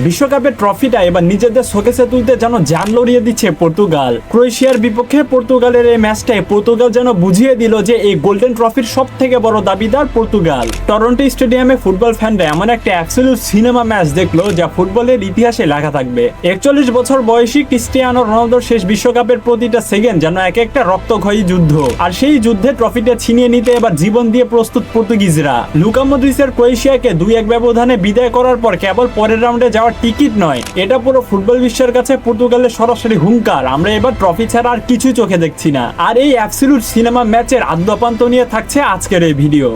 বিশ্বকাপের ট্রফিটা এবার নিজেদের শোকেসে তুলতে যেন জান লড়িয়ে দিচ্ছে পর্তুগাল। ক্রোয়েশিয়ার বিপক্ষে পর্তুগালের এই ম্যাচটায় পর্তুগাল যেন বুঝিয়ে দিল যে এই গোল্ডেন ট্রফির সব থেকে বড় দাবিদার পর্তুগাল। টরন্টো স্টেডিয়ামে ফুটবল ফ্যানরা এমন একটা অ্যাবসলিউট সিনেমা ম্যাচ দেখলো যা ফুটবলের ইতিহাসে লেখা থাকবে। 41 বছর বয়সী ক্রিস্টিয়ানো রোনালদোর শেষ বিশ্বকাপের প্রতিটা সেকেন্ড যেন এক একটা রক্তক্ষয়ী যুদ্ধ, আর সেই যুদ্ধে ট্রফিটা ছিনিয়ে নিতে এবার জীবন দিয়ে প্রস্তুত পর্তুগিজরা। লুকা মদ্রিচের ক্রোয়েশিয়াকে 2-1 ব্যবধানে বিদায় করার পর কেবল পরের রাউন্ডে যাওয়ার টিকিট নয়, এটা পুরো ফুটবল বিশ্বের কাছে পর্তুগালের সরাসরি হুঙ্কার, আমরা এবার ট্রফি ছাড়া আর কিছু চোখে দেখছি না। আর এই অ্যাবসলিউট সিনেমা ম্যাচের আদ্যপান্ত নিয়ে থাকছে আজকের এই ভিডিও।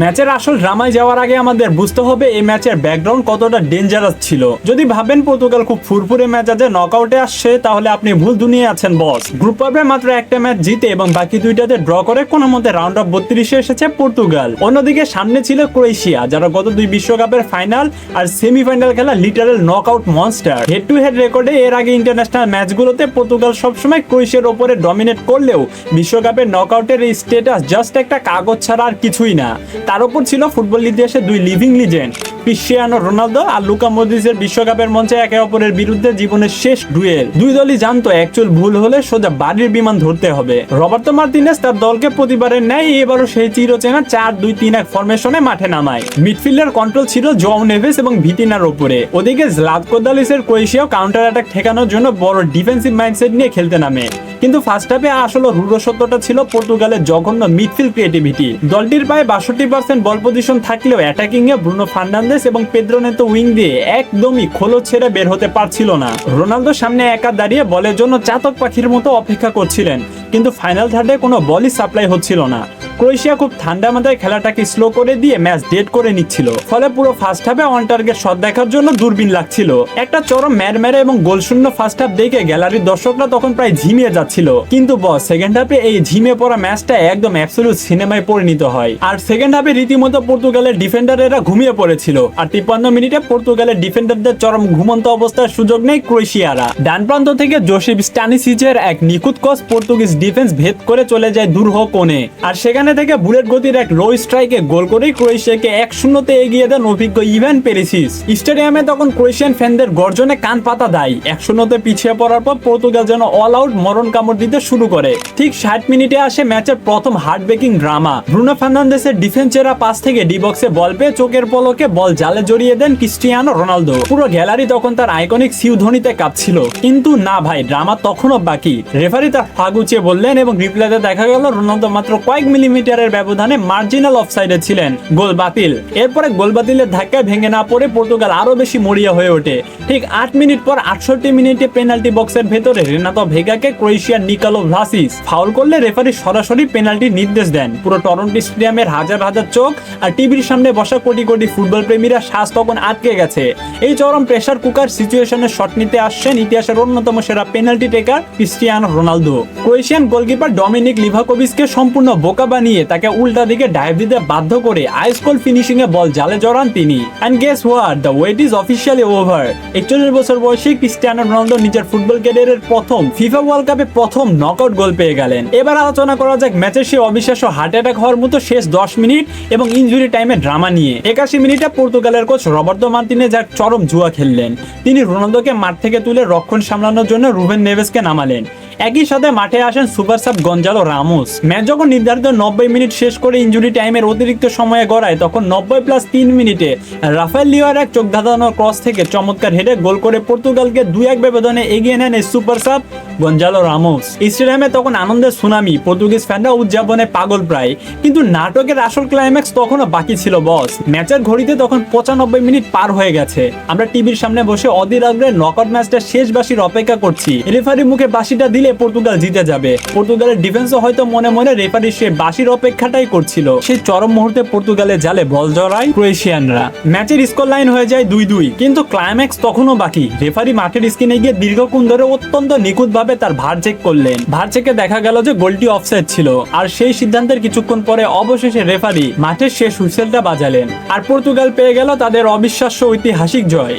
ম্যাচের আসল ড্রামায় যাওয়ার আগে আমাদের বুঝতে হবে এই ম্যাচের ব্যাকগ্রাউন্ড কতটা ডেঞ্জারাস ছিল। যদি ভাবেন পর্তুগাল খুব ফুরফুরে ম্যাচ আছে নকআউটে আসছে, তাহলে আপনি ভুল দুনিয়ায় আছেন বস। গ্রুপ পর্বে মাত্র একটা ম্যাচ জিতে এবং বাকি দুইটাতে ড্র করে কোনো মতে রাউন্ড অফ 32-এ এসেছে পর্তুগাল। অন্যদিকে সামনে ছিল ক্রোয়েশিয়া, যারা গত 2 বিশ্বকাপের ফাইনাল আর সেমিফাইনাল খেলা literal knockout monster. Head to head রেকর্ডে এর আগে ইন্টারন্যাশনাল ম্যাচগুলোতে পর্তুগাল সবসময় ক্রোয়েশিয়ার ওপরে ডমিনেট করলেও বিশ্বকাপের নকআউটের এই স্ট্যাটাস জাস্ট একটা কাগজ ছাড়া আর কিছুই না। তার উপর ছিল ফুটবল ইতিহাসে 2 লিভিং লিজেন্ড ক্রিস্টিয়ানো রোনালদো আর লুকা মদ্রিচের বিশ্বকাপের মঞ্চে একে অপরের বিরুদ্ধে জীবনের শেষ ডুয়েল। দুই দলই জানতো অ্যাকচুয়াল ভুল হলে সোজা বাড়ির বিমান ধরতে হবে। রবার্তো মার্টিনেজ তার দলকে প্রতিবারের ন্যায় এবারও সেই চিরচেনা 4-2-3-1 ফরমেশনে মাঠে নামায়। মিডফিল্ডের কন্ট্রোল ছিল জোয়াও নেভেস এবং ভিতিনার উপরে। ওদিকে জ্লাতকো দালিচের ক্রোয়েশিয়াও কাউন্টার অ্যাটাক ঠেকানোর জন্য বড় ডিফেন্সিভ মাইন্ডসেট নিয়ে খেলতে নামে। কিন্তু ফার্স্ট হাফে আসলে রূঢ় সত্যটা ছিল পর্তুগালের জঘন্য মিডফিল্ড ক্রিয়েটিভিটি। দলটির প্রায় 62% বল পজিশন থাকলেও অ্যাটাকিং এ ব্রুনো ফার্নান্দেস এবং পেদ্রো নেতো উইং দিয়ে একদমই খোলস ছেড়ে বের হতে পারছিল না। রোনালদো সামনে একা দাঁড়িয়ে বলের জন্য চাতক পাখির মতো অপেক্ষা করছিলেন, কিন্তু ফাইনাল থার্ডে কোনো বলই সাপ্লাই হচ্ছিল না। ক্রোয়েশিয়া খুব ঠান্ডা মাথায় খেলাটাকে স্লো করে দিয়ে ম্যাচ ডেড করে নিচ্ছিল, ফলে পুরো ফার্স্ট হাফে অন টার্গেট শট দেখার জন্য দূরবীন লাগছিল। একটা চরম ম্যারম্যারে এবং গোলশূন্য ফার্স্ট হাফ দেখে গ্যালারির দর্শকরা তখন প্রায় ঝিমিয়ে যাচ্ছিল। কিন্তু বস সেকেন্ড হাফে এই ঝিমিয়ে পড়া ম্যাচটা একদম অ্যাবসলিউট সিনেমায় পরিণত হয়। আর সেকেন্ড হাফে রীতিমতো পর্তুগালের ডিফেন্ডারেরা ঘুমিয়ে পড়েছিল, আর 53 মিনিটে পর্তুগালের ডিফেন্ডারদের চরম ঘুমন্ত অবস্থার সুযোগ নেই ক্রোয়েশিয়ারা। ডান প্রান্ত থেকে জোসেফ স্টানিসিচের এক নিখুঁত ক্রস পর্তুগিজ ডিফেন্স ভেদ করে চলে যায় দূরহ কোণে, আর সেখানে থেকে বুলেট গতির এক লো স্ট্রাইকে গোল করেই ক্রোয়েশিয়াকে 1-0-তে এগিয়ে দেন অভিজ্ঞ ইভান পেরিসিচ। স্টেডিয়ামে তখন ক্রোয়েশিয়ান ফ্যানদের গর্জনে কান পাতা দেয়। 1-0-তে পিছিয়ে পড়ার পর পর্তুগাল যেন অল আউট মরণ কামড় দিতে শুরু করে। ঠিক 60 মিনিটে আসে ম্যাচের প্রথম হার্ট ব্রেকিং ড্রামা। ব্রুনো ফার্নান্দেসের ডিফেন্সেরা পাস থেকে ডি বক্সে বল পেয়ে চোখের পলকে বল জালে জড়িয়ে দেন ক্রিস্টিয়ানো রোনালদো। পুরো গ্যালারি তখন তার আইকনিক সিউ ধ্বনিতে কাঁপছিল। কিন্তু না ভাই, ড্রামা তখনও বাকি। রেফারি তার ফাগ উঁচিয়ে বললেন এবং রিপ্লেতে দেখা গেল রোনালদো মাত্র কয়েক মিলিমিটারের ব্যবধানে মার্জিনাল অফসাইডে ছিলেন। গোল বাতিল। এরপরে গোল বাতিলের ধাক্কায় ভেঙে না পড়ে পর্তুগাল আরো বেশি মরিয়া হয়ে ওঠে। ঠিক 8 মিনিট পর 68 মিনিটে পেনাল্টি বক্সের ভেতরে রেনাতো ভেগাকে ক্রোয়েশিয়ার নিকোলো ভ্লাসিচ ফাউল করলে রেফারি সরাসরি পেনাল্টি নির্দেশ দেন। পুরো টরন্টো স্টেডিয়ামের হাজার হাজার চোখ আর টিভির সামনে বসা কোটি কোটি ফুটবল প্রেমীরা শ্বাস তখন আটকে গেছে। এই চরম প্রেসার কুকার সিচুয়েশনে শট নিতে আসছেন ইতিহাসের অন্যতম সেরা penalty taker Cristiano Ronaldo. Croatian goalkeeper Dominik লিভাকোভিচকে সম্পূর্ণ বোকা বানিয়ে তাকে উল্টা দিকে ডাইভ দিতে বাধ্য করে আইস কোল্ড ফিনিশিং এ বল জালে জড়ান তিনি। And guess what, the wait is officially over. 41 বছর বয়সী ক্রিস্টিয়ানো রোনালদো নিজের ফুটবল ক্যারিয়ারের প্রথম ফিফা ওয়ার্ল্ড কাপে প্রথম নকআউট গোল পেয়ে গেলেন। এবার আলোচনা করা যাক ম্যাচের সেই অবিশ্বাস্য হার্ট অ্যাটাক হওয়ার মতো শেষ 10 মিনিট এবং ইনজুরি টাইমে ড্রামা নিয়ে। 81 মিনিটে পর্তুগালের কোচ রবার্তো মার্টিনেজ এক চরম জুয়া খেললেন। তিনি রোনালদোকে মাঠ থেকে তুলে রক্ষণ সামলানোর জন্য রুবেন নেভেসকে নামালেন। একই সাথে মাঠে আসেন super sub Gonzalo Ramos. Match যখন নির্ধারিত 90 মিনিট শেষ করে ইনজুরি টাইমের অতিরিক্ত সময়ে গড়ায়, তখন 90+3 মিনিটে রাফায়েল লিওর এক চোখ ধাঁধানোর ক্রস থেকে চমৎকার হেডে গোল করে পর্তুগালকে 2-1 ব্যবধানে এগিয়ে নেন এই সুপার সাব গঞ্জালো রামোস। স্টেডিয়ামে তখন আনন্দের সুনামি, পর্তুগিজ ফ্যানরা উদযাপনে পাগল প্রায়। কিন্তু নাটকের আসল ক্লাইম্যাক্স তখনও বাকি ছিল বস। ম্যাচের ঘড়িতে তখন 95 মিনিট পার হয়ে গেছে। আমরা টিভির সামনে বসে অধীর আগ্রহে নকআউট ম্যাচটা শেষ বাঁশির অপেক্ষা করছি। রেফারি মুখে বাঁশিটা দিলে পর্তুগাল জিতে যাবে। পর্তুগালের ডিফেন্সও হয়তো মনে মনে রেফারি সে বাঁশির অপেক্ষাটাই করছিল। সেই চরম মুহূর্তে পর্তুগালের জালে বল জড়ায় ক্রোয়েশিয়ানরা। ম্যাচের স্কোর লাইন হয়ে যায় 2-2, কিন্তু ক্লাইম্যাক্স তখনও বাকি। রেফারি মাঠের স্ক্রিনে গিয়ে দীর্ঘক্ষণ ধরে অত্যন্ত নিখুঁতভাবে তার ভার চেক করলেন। ভার চেকে দেখা গেল যে গোলটি অফসাইড ছিল, আর সেই সিদ্ধান্তের কিছুক্ষণ পরে অবশেষে রেফারি মাঠের শেষ হুইসেলটা বাজালেন, আর পর্তুগাল পেয়ে গেল তাদের অবিশ্বাস্য ঐতিহাসিক জয়।